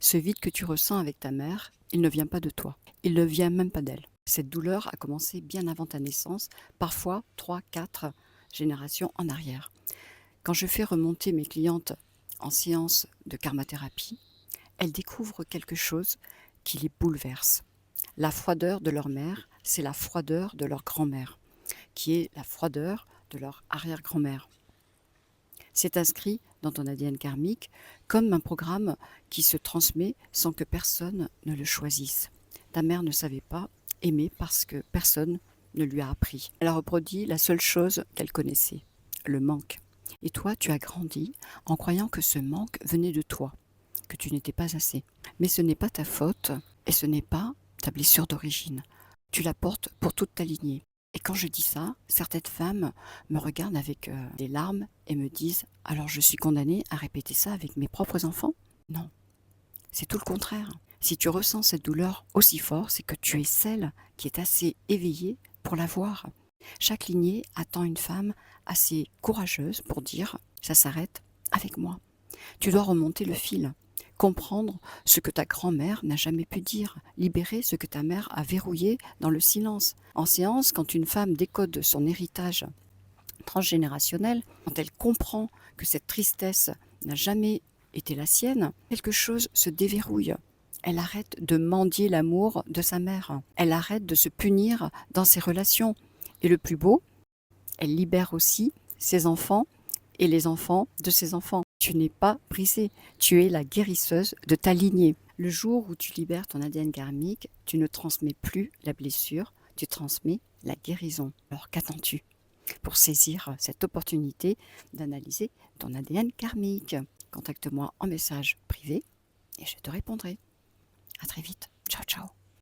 Ce vide que tu ressens avec ta mère, il ne vient pas de toi. Il ne vient même pas d'elle. Cette douleur a commencé bien avant ta naissance, parfois 3, 4 générations en arrière. Quand je fais remonter mes clientes en séance de karmathérapie, elles découvrent quelque chose qui les bouleverse. La froideur de leur mère, c'est la froideur de leur grand-mère, qui est la froideur de leur arrière-grand-mère. C'est inscrit dans ton ADN karmique comme un programme qui se transmet sans que personne ne le choisisse. Ta mère ne savait pas aimer parce que personne ne lui a appris. Elle a reproduit la seule chose qu'elle connaissait, le manque. Et toi, tu as grandi en croyant que ce manque venait de toi, que tu n'étais pas assez. Mais ce n'est pas ta faute et ce n'est pas ta blessure d'origine. Tu la portes pour toute ta lignée. Et quand je dis ça, certaines femmes me regardent avec des larmes et me disent « Alors je suis condamnée à répéter ça avec mes propres enfants ?» Non, c'est tout le contraire. Si tu ressens cette douleur aussi fort, c'est que tu es celle qui est assez éveillée pour la voir. Chaque lignée attend une femme assez courageuse pour dire « Ça s'arrête avec moi ». Tu dois remonter le fil, comprendre ce que ta grand-mère n'a jamais pu dire, libérer ce que ta mère a verrouillé dans le silence. En séance, quand une femme décode son héritage transgénérationnel, quand elle comprend que cette tristesse n'a jamais été la sienne, quelque chose se déverrouille. Elle arrête de mendier l'amour de sa mère. Elle arrête de se punir dans ses relations. Et le plus beau, elle libère aussi ses enfants et les enfants de ses enfants. Tu n'es pas brisée, tu es la guérisseuse de ta lignée. Le jour où tu libères ton ADN karmique, tu ne transmets plus la blessure, tu transmets la guérison. Alors qu'attends-tu pour saisir cette opportunité d'analyser ton ADN karmique? Contacte-moi en message privé et je te répondrai. À très vite.